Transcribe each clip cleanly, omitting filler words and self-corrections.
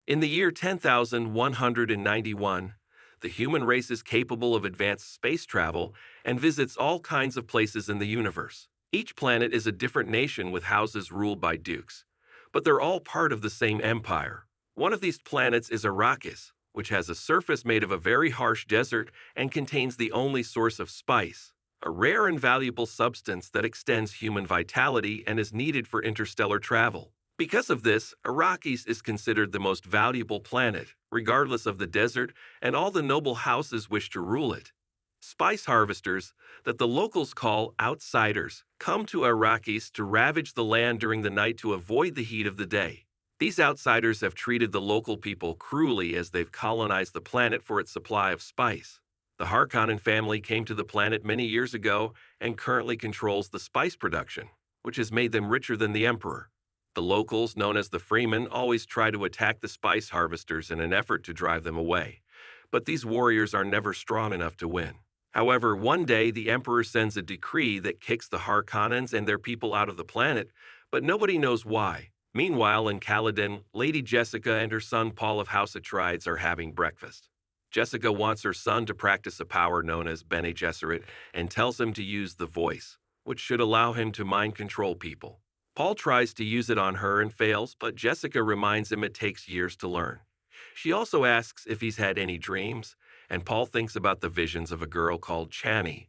In the year 10,191, the human race is capable of advanced space travel and visits all kinds of places in the universe. Each planet is a different nation with houses ruled by dukes, but they're all part of the same empire. One of these planets is Arrakis, which has a surface made of a very harsh desert and contains the only source of spice, a rare and valuable substance that extends human vitality and is needed for interstellar travel. Because of this, Arrakis is considered the most valuable planet, regardless of the desert, and all the noble houses wish to rule it. Spice harvesters, that the locals call outsiders, come to Arrakis to ravage the land during the night to avoid the heat of the day. These outsiders have treated the local people cruelly as they've colonized the planet for its supply of spice. The Harkonnen family came to the planet many years ago and currently controls the spice production, which has made them richer than the Emperor. The locals, known as the Freemen, always try to attack the spice harvesters in an effort to drive them away, but these warriors are never strong enough to win. However, one day the Emperor sends a decree that kicks the Harkonnens and their people out of the planet, but nobody knows why. Meanwhile, in Caladan, Lady Jessica and her son Paul of House Atreides are having breakfast. Jessica wants her son to practice a power known as Bene Gesserit and tells him to use the voice, which should allow him to mind control people. Paul tries to use it on her and fails, but Jessica reminds him it takes years to learn. She also asks if he's had any dreams, and Paul thinks about the visions of a girl called Chani,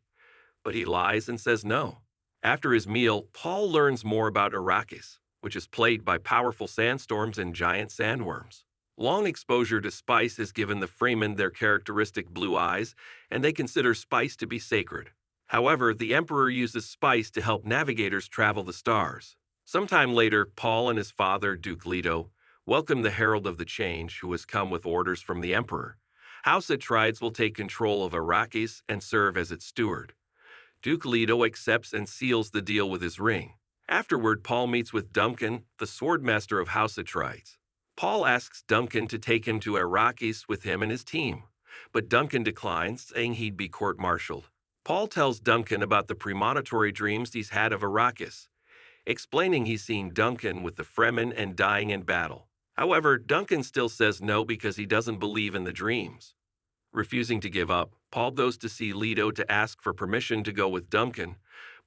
but he lies and says no. After his meal, Paul learns more about Arrakis, which is plagued by powerful sandstorms and giant sandworms. Long exposure to spice has given the Freemen their characteristic blue eyes, and they consider spice to be sacred. However, the Emperor uses spice to help navigators travel the stars. Sometime later, Paul and his father, Duke Leto, welcome the Herald of the Change, who has come with orders from the Emperor. House Atreides will take control of Arrakis and serve as its steward. Duke Leto accepts and seals the deal with his ring. Afterward, Paul meets with Duncan, the swordmaster of House Atreides. Paul asks Duncan to take him to Arrakis with him and his team, but Duncan declines, saying he'd be court-martialed. Paul tells Duncan about the premonitory dreams he's had of Arrakis, explaining he's seen Duncan with the Fremen and dying in battle. However, Duncan still says no because he doesn't believe in the dreams. Refusing to give up, Paul goes to see Leto to ask for permission to go with Duncan,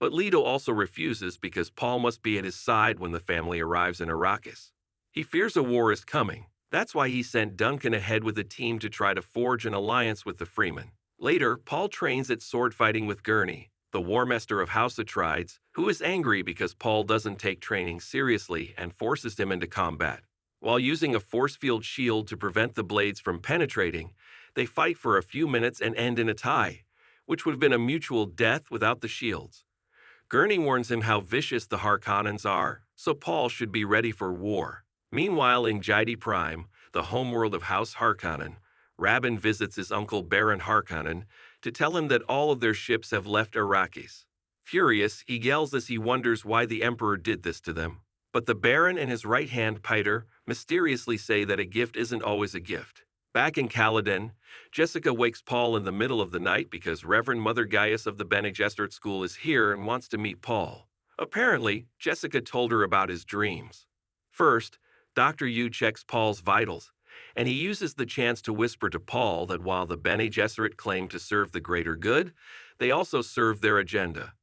but Leto also refuses because Paul must be at his side when the family arrives in Arrakis. He fears a war is coming. That's why he sent Duncan ahead with a team to try to forge an alliance with the Freemen. Later, Paul trains at sword fighting with Gurney, the War Master of House Atreides, who is angry because Paul doesn't take training seriously and forces him into combat. While using a force field shield to prevent the blades from penetrating, they fight for a few minutes and end in a tie, which would have been a mutual death without the shields. Gurney warns him how vicious the Harkonnens are, so Paul should be ready for war. Meanwhile, in Jidi Prime, the homeworld of House Harkonnen, Rabban visits his uncle Baron Harkonnen to tell him that all of their ships have left Arrakis. Furious, he yells as he wonders why the Emperor did this to them. But the Baron and his right-hand Piter mysteriously say that a gift isn't always a gift. Back in Caladan, Jessica wakes Paul in the middle of the night because Reverend Mother Gaius of the Bene Gesserit School is here and wants to meet Paul. Apparently, Jessica told her about his dreams. First, Dr. Yu checks Paul's vitals, and he uses the chance to whisper to Paul that while the Bene Gesserit claim to serve the greater good, they also serve their agenda.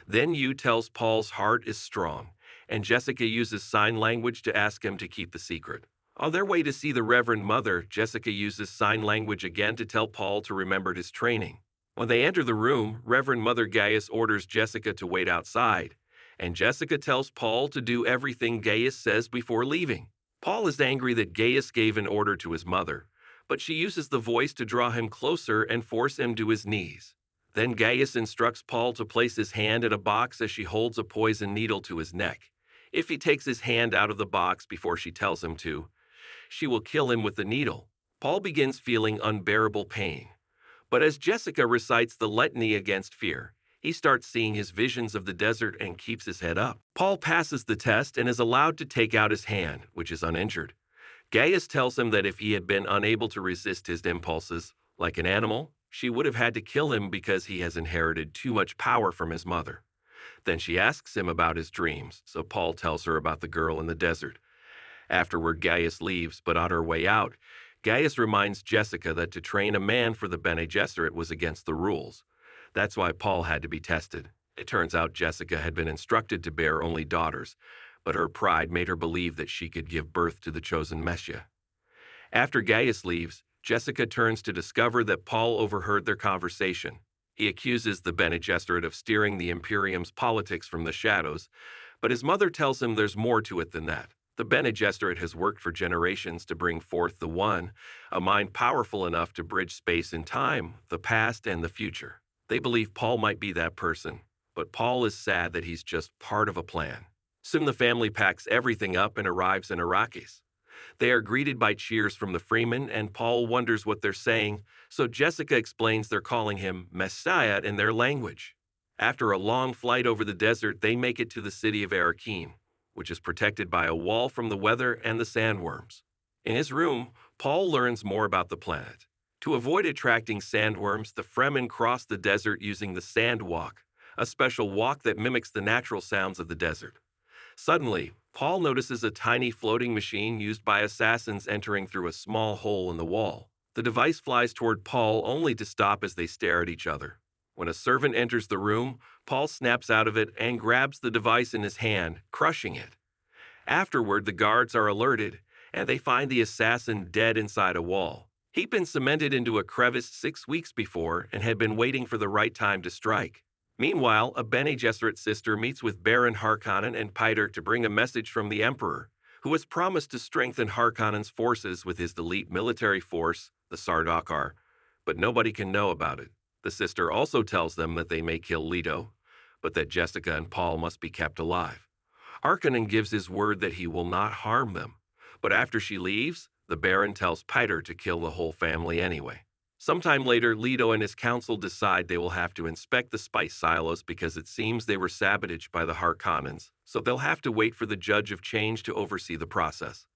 Then Yu tells Paul's heart is strong, and Jessica uses sign language to ask him to keep the secret. On their way to see the Reverend Mother, Jessica uses sign language again to tell Paul to remember his training. When they enter the room, Reverend Mother Gaius orders Jessica to wait outside, and Jessica tells Paul to do everything Gaius says before leaving. Paul is angry that Gaius gave an order to his mother, but she uses the voice to draw him closer and force him to his knees. Then Gaius instructs Paul to place his hand in a box as she holds a poison needle to his neck. If he takes his hand out of the box before she tells him to, she will kill him with the needle. Paul begins feeling unbearable pain. But as Jessica recites the litany against fear, he starts seeing his visions of the desert and keeps his head up. Paul passes the test and is allowed to take out his hand, which is uninjured. Gaius tells him that if he had been unable to resist his impulses, like an animal, she would have had to kill him because he has inherited too much power from his mother. Then she asks him about his dreams, so Paul tells her about the girl in the desert. Afterward, Gaius leaves, but on her way out, Gaius reminds Jessica that to train a man for the Bene Gesserit was against the rules. That's why Paul had to be tested. It turns out Jessica had been instructed to bear only daughters, but her pride made her believe that she could give birth to the chosen Messiah. After Gaius leaves, Jessica turns to discover that Paul overheard their conversation. He accuses the Bene Gesserit of steering the Imperium's politics from the shadows, but his mother tells him there's more to it than that. The Bene Gesserit has worked for generations to bring forth the One, a mind powerful enough to bridge space and time, the past and the future. They believe Paul might be that person, but Paul is sad that he's just part of a plan. Soon the family packs everything up and arrives in Arrakis. They are greeted by cheers from the Freeman, and Paul wonders what they're saying, so Jessica explains they're calling him Messiah in their language. After a long flight over the desert, they make it to the city of Arrakeen, which is protected by a wall from the weather and the sandworms. In his room, Paul learns more about the planet. To avoid attracting sandworms, the Fremen cross the desert using the Sand Walk, a special walk that mimics the natural sounds of the desert. Suddenly, Paul notices a tiny floating machine used by assassins entering through a small hole in the wall. The device flies toward Paul only to stop as they stare at each other. When a servant enters the room, Paul snaps out of it and grabs the device in his hand, crushing it. Afterward, the guards are alerted, and they find the assassin dead inside a wall. He'd been cemented into a crevice 6 weeks before and had been waiting for the right time to strike. Meanwhile, a Bene Gesserit sister meets with Baron Harkonnen and Piter to bring a message from the Emperor, who has promised to strengthen Harkonnen's forces with his elite military force, the Sardaukar, but nobody can know about it. The sister also tells them that they may kill Leto, but that Jessica and Paul must be kept alive. Harkonnen gives his word that he will not harm them, but after she leaves, the Baron tells Piter to kill the whole family anyway. Sometime later, Leto and his council decide they will have to inspect the spice silos because it seems they were sabotaged by the Harkonnens, so they'll have to wait for the Judge of Change to oversee the process.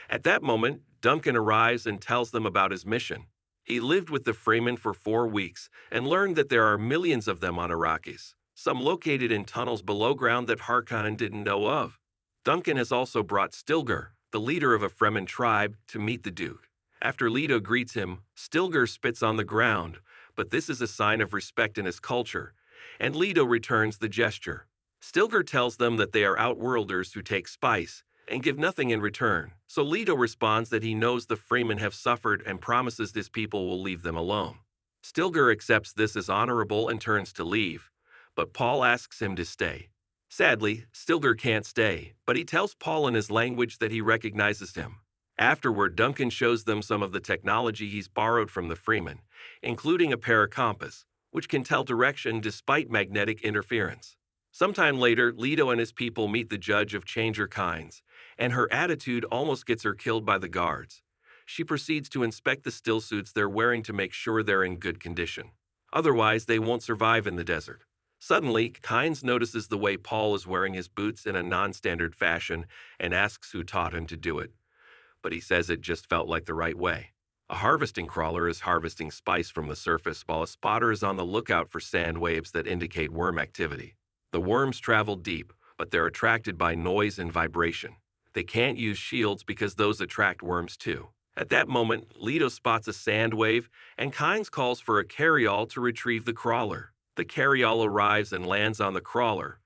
At that moment, Duncan arrives and tells them about his mission. He lived with the Fremen for 4 weeks and learned that there are millions of them on Arrakis, some located in tunnels below ground that Harkonnen didn't know of. Duncan has also brought Stilgar, the leader of a Fremen tribe, to meet the Duke. After Leto greets him, Stilgar spits on the ground, but this is a sign of respect in his culture, and Leto returns the gesture. Stilgar tells them that they are outworlders who take spice and give nothing in return, so Leto responds that he knows the Fremen have suffered and promises his people will leave them alone. Stilgar accepts this as honorable and turns to leave, but Paul asks him to stay. Sadly, Stilgar can't stay, but he tells Paul in his language that he recognizes him. Afterward, Duncan shows them some of the technology he's borrowed from the Fremen, including a paracompass, which can tell direction despite magnetic interference. Sometime later, Leto and his people meet the Judge of Changer Kinds, and her attitude almost gets her killed by the guards. She proceeds to inspect the stillsuits they're wearing to make sure they're in good condition. Otherwise, they won't survive in the desert. Suddenly, Kynes notices the way Paul is wearing his boots in a non-standard fashion and asks who taught him to do it. But he says it just felt like the right way. A harvesting crawler is harvesting spice from the surface while a spotter is on the lookout for sand waves that indicate worm activity. The worms travel deep, but they're attracted by noise and vibration. They can't use shields because those attract worms too. At that moment, Leto spots a sand wave, and Kynes calls for a carryall to retrieve the crawler. The carryall arrives and lands on the crawler,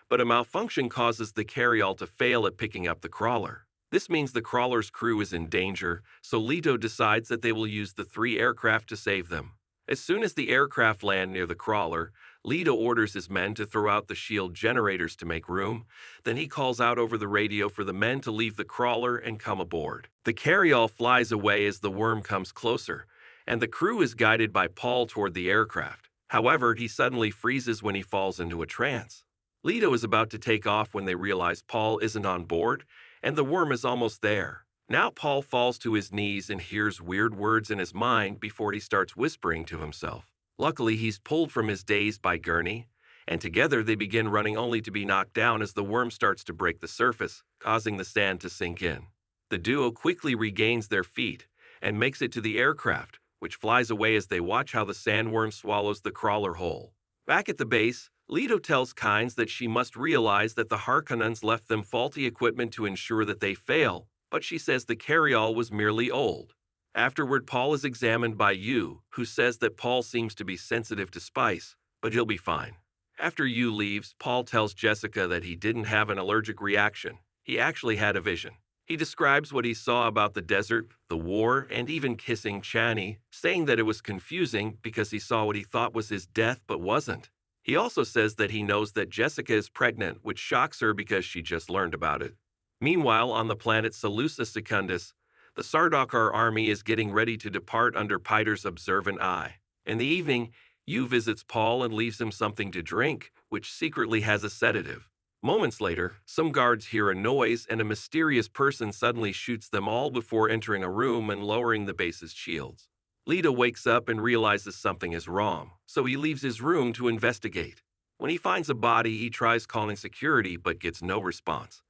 but a malfunction causes the carryall to fail at picking up the crawler. This means the crawler's crew is in danger, so Leto decides that they will use the 3 aircraft to save them. As soon as the aircraft land near the crawler, Leto orders his men to throw out the shield generators to make room. Then he calls out over the radio for the men to leave the crawler and come aboard. The carryall flies away as the worm comes closer, and the crew is guided by Paul toward the aircraft. However, he suddenly freezes when he falls into a trance. Leto is about to take off when they realize Paul isn't on board, and the worm is almost there. Now Paul falls to his knees and hears weird words in his mind before he starts whispering to himself. Luckily, he's pulled from his daze by Gurney, and together they begin running only to be knocked down as the worm starts to break the surface, causing the sand to sink in. The duo quickly regains their feet and makes it to the aircraft, which flies away as they watch how the sandworm swallows the crawler whole. Back at the base, Leto tells Kynes that she must realize that the Harkonnens left them faulty equipment to ensure that they fail, but she says the carryall was merely old. Afterward, Paul is examined by Yu, who says that Paul seems to be sensitive to spice, but he'll be fine. After Yu leaves, Paul tells Jessica that he didn't have an allergic reaction. He actually had a vision. He describes what he saw about the desert, the war, and even kissing Chani, saying that it was confusing because he saw what he thought was his death but wasn't. He also says that he knows that Jessica is pregnant, which shocks her because she just learned about it. Meanwhile, on the planet Salusa Secundus, the Sardaukar army is getting ready to depart under Piter's observant eye. In the evening, Yu visits Paul and leaves him something to drink, which secretly has a sedative. Moments later, some guards hear a noise and a mysterious person suddenly shoots them all before entering a room and lowering the base's shields. Leto wakes up and realizes something is wrong, so he leaves his room to investigate. When he finds a body, he tries calling security but gets no response.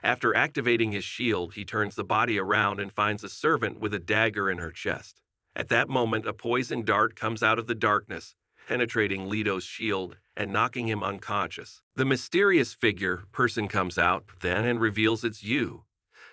After activating his shield, he turns the body around and finds a servant with a dagger in her chest. At that moment, a poison dart comes out of the darkness, penetrating Leto's shield and knocking him unconscious. The mysterious person comes out then and reveals it's Yu.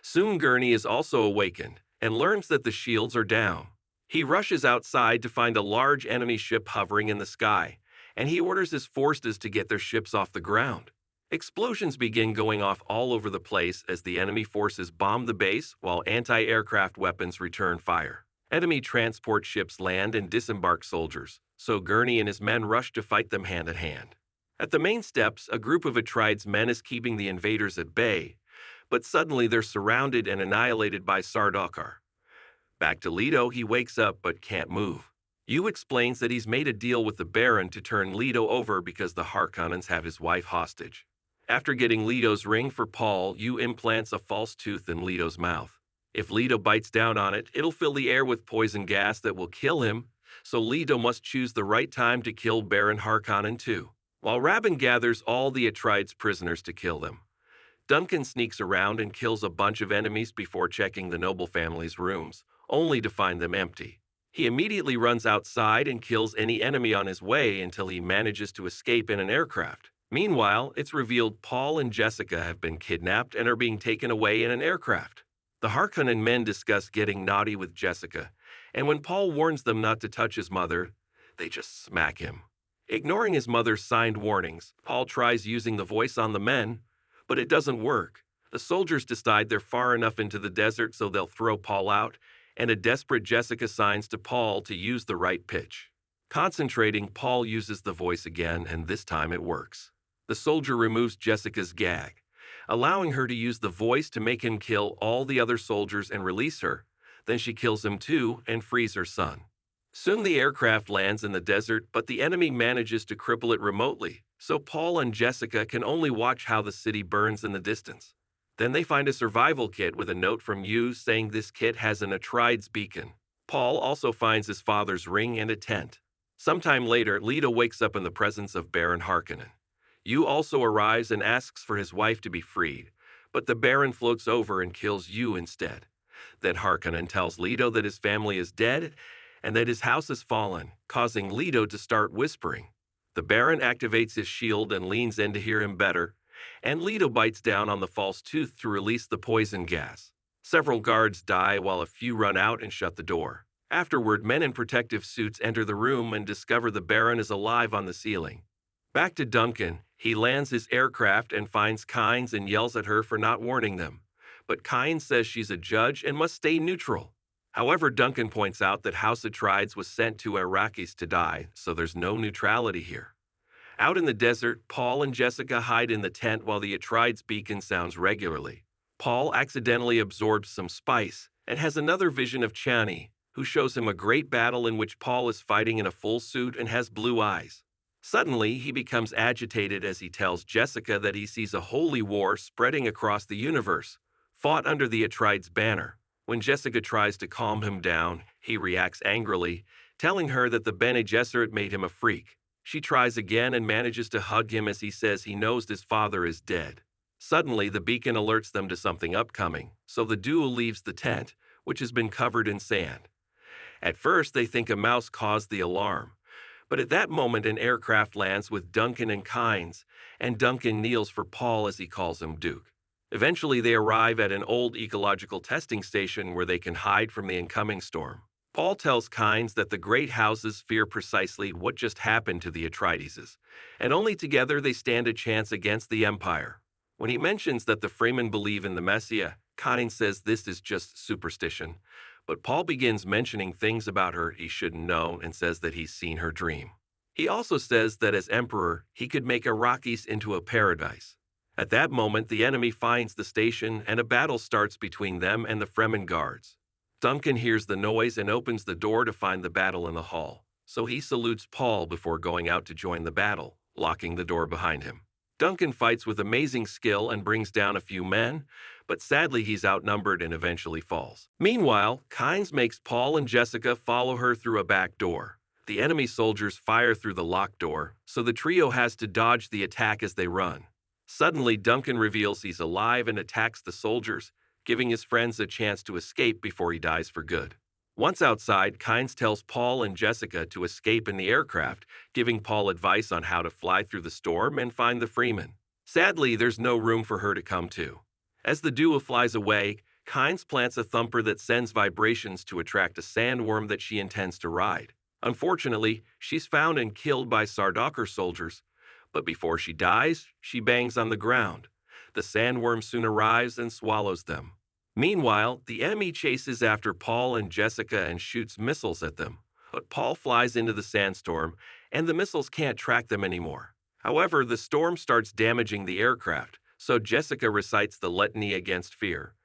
Soon Gurney is also awakened and learns that the shields are down. He rushes outside to find a large enemy ship hovering in the sky, and he orders his forces to get their ships off the ground. Explosions begin going off all over the place as the enemy forces bomb the base while anti-aircraft weapons return fire. Enemy transport ships land and disembark soldiers, so Gurney and his men rush to fight them hand in hand. At the main steps, a group of Atrides men is keeping the invaders at bay, but suddenly they're surrounded and annihilated by Sardaukar. Back to Leto, he wakes up but can't move. Yu explains that he's made a deal with the Baron to turn Leto over because the Harkonnens have his wife hostage. After getting Leto's ring for Paul, Yu implants a false tooth in Leto's mouth. If Leto bites down on it, it'll fill the air with poison gas that will kill him, so Leto must choose the right time to kill Baron Harkonnen too. While Rabban gathers all the Atrides prisoners to kill them, Duncan sneaks around and kills a bunch of enemies before checking the noble family's rooms, only to find them empty. He immediately runs outside and kills any enemy on his way until he manages to escape in an aircraft. Meanwhile, it's revealed Paul and Jessica have been kidnapped and are being taken away in an aircraft. The Harkonnen men discuss getting naughty with Jessica, and when Paul warns them not to touch his mother, they just smack him. Ignoring his mother's signed warnings, Paul tries using the voice on the men, but it doesn't work. The soldiers decide they're far enough into the desert so they'll throw Paul out, and a desperate Jessica signs to Paul to use the right pitch. Concentrating, Paul uses the voice again, and this time it works. The soldier removes Jessica's gag, allowing her to use the voice to make him kill all the other soldiers and release her. Then she kills him too and frees her son. Soon the aircraft lands in the desert, but the enemy manages to cripple it remotely, so Paul and Jessica can only watch how the city burns in the distance. Then they find a survival kit with a note from Yu saying this kit has an Atrides beacon. Paul also finds his father's ring and a tent. Sometime later, Leto wakes up in the presence of Baron Harkonnen. Yu also arrives and asks for his wife to be freed, but the Baron floats over and kills Yu instead. Then Harkonnen tells Leto that his family is dead and that his house has fallen, causing Leto to start whispering. The Baron activates his shield and leans in to hear him better, and Leto bites down on the false tooth to release the poison gas. Several guards die while a few run out and shut the door. Afterward, men in protective suits enter the room and discover the Baron is alive on the ceiling. Back to Duncan, he lands his aircraft and finds Kynes and yells at her for not warning them. But Kynes says she's a judge and must stay neutral. However, Duncan points out that House Atrides was sent to Arrakis to die, so there's no neutrality here. Out in the desert, Paul and Jessica hide in the tent while the Atrides beacon sounds regularly. Paul accidentally absorbs some spice and has another vision of Chani, who shows him a great battle in which Paul is fighting in a full suit and has blue eyes. Suddenly, he becomes agitated as he tells Jessica that he sees a holy war spreading across the universe, fought under the Atrides banner. When Jessica tries to calm him down, he reacts angrily, telling her that the Bene Gesserit made him a freak. She tries again and manages to hug him as he says he knows his father is dead. Suddenly, the beacon alerts them to something upcoming, so the duo leaves the tent, which has been covered in sand. At first, they think a mouse caused the alarm, but at that moment an aircraft lands with Duncan and Kynes, and Duncan kneels for Paul as he calls him Duke. Eventually, they arrive at an old ecological testing station where they can hide from the incoming storm. Paul tells Kynes that the great houses fear precisely what just happened to the Atreides, and only together they stand a chance against the Empire. When he mentions that the Fremen believe in the Messiah, Kynes says this is just superstition, but Paul begins mentioning things about her he shouldn't know and says that he's seen her dream. He also says that as emperor, he could make Arrakis into a paradise. At that moment, the enemy finds the station and a battle starts between them and the Fremen guards. Duncan hears the noise and opens the door to find the battle in the hall, so he salutes Paul before going out to join the battle, locking the door behind him. Duncan fights with amazing skill and brings down a few men, but sadly he's outnumbered and eventually falls. Meanwhile, Kynes makes Paul and Jessica follow her through a back door. The enemy soldiers fire through the locked door, so the trio has to dodge the attack as they run. Suddenly, Duncan reveals he's alive and attacks the soldiers, giving his friends a chance to escape before he dies for good. Once outside, Kynes tells Paul and Jessica to escape in the aircraft, giving Paul advice on how to fly through the storm and find the Freeman. Sadly, there's no room for her to come to. As the duo flies away, Kynes plants a thumper that sends vibrations to attract a sandworm that she intends to ride. Unfortunately, she's found and killed by Sardaukar soldiers, but before she dies, she bangs on the ground. The sandworm soon arrives and swallows them. Meanwhile, the enemy chases after Paul and Jessica and shoots missiles at them, but Paul flies into the sandstorm and the missiles can't track them anymore. However, the storm starts damaging the aircraft, so Jessica recites the litany against fear,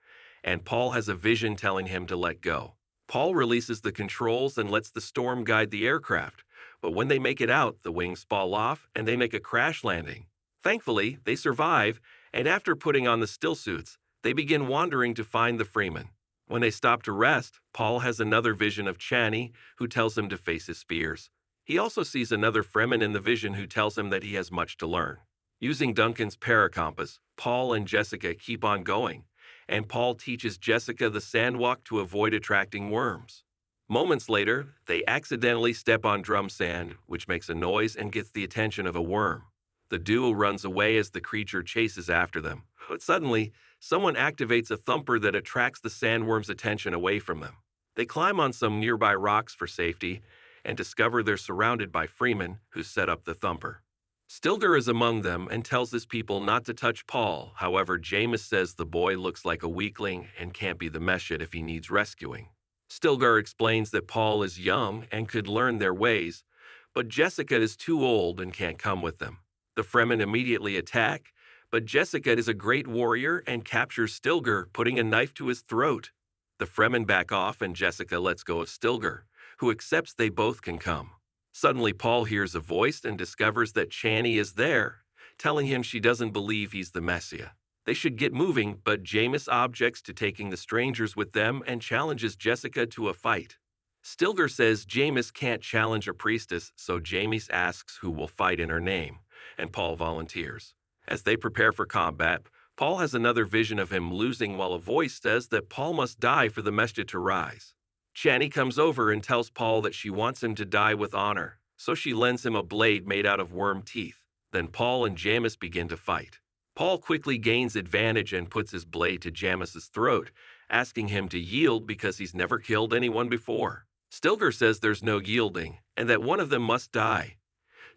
and Paul has a vision telling him to let go. Paul releases the controls and lets the storm guide the aircraft, but when they make it out, the wings fall off and they make a crash landing. Thankfully, they survive, and after putting on the stillsuits, they begin wandering to find the Freeman. When they stop to rest, Paul has another vision of Chani, who tells him to face his fears. He also sees another Fremen in the vision who tells him that he has much to learn. Using Duncan's paracompass, Paul and Jessica keep on going, and Paul teaches Jessica the sandwalk to avoid attracting worms. Moments later, they accidentally step on drum sand, which makes a noise and gets the attention of a worm. The duo runs away as the creature chases after them, but suddenly, someone activates a thumper that attracts the sandworm's attention away from them. They climb on some nearby rocks for safety and discover they're surrounded by Freemen who set up the thumper. Stilgar is among them and tells his people not to touch Paul. However, Jameis says the boy looks like a weakling and can't be the Meshit if he needs rescuing. Stilgar explains that Paul is young and could learn their ways, but Jessica is too old and can't come with them. The Fremen immediately attack, but Jessica is a great warrior and captures Stilgar, putting a knife to his throat. The Fremen back off and Jessica lets go of Stilgar, who accepts they both can come. Suddenly, Paul hears a voice and discovers that Chani is there, telling him she doesn't believe he's the Messiah. They should get moving, but Jameis objects to taking the strangers with them and challenges Jessica to a fight. Stilgar says Jameis can't challenge a priestess, so Jameis asks who will fight in her name, and Paul volunteers. As they prepare for combat, Paul has another vision of him losing while a voice says that Paul must die for the Meshit to rise. Chani comes over and tells Paul that she wants him to die with honor, so she lends him a blade made out of worm teeth. Then Paul and Jameis begin to fight. Paul quickly gains advantage and puts his blade to Jameis's throat, asking him to yield because he's never killed anyone before. Stilgar says there's no yielding and that one of them must die.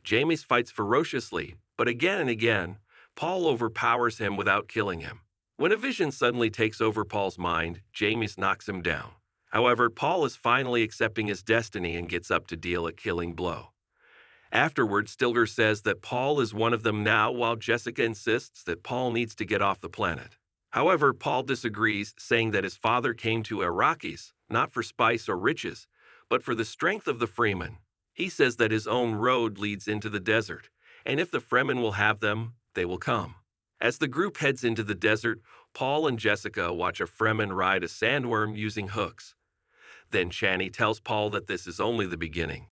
Jameis fights ferociously, but again and again, Paul overpowers him without killing him. When a vision suddenly takes over Paul's mind, Jameis knocks him down. However, Paul is finally accepting his destiny and gets up to deal a killing blow. Afterward, Stilgar says that Paul is one of them now, while Jessica insists that Paul needs to get off the planet. However, Paul disagrees, saying that his father came to Arrakis, not for spice or riches, but for the strength of the Freeman. He says that his own road leads into the desert, and if the Fremen will have them, they will come. As the group heads into the desert, Paul and Jessica watch a Fremen ride a sandworm using hooks. Then Chani tells Paul that this is only the beginning.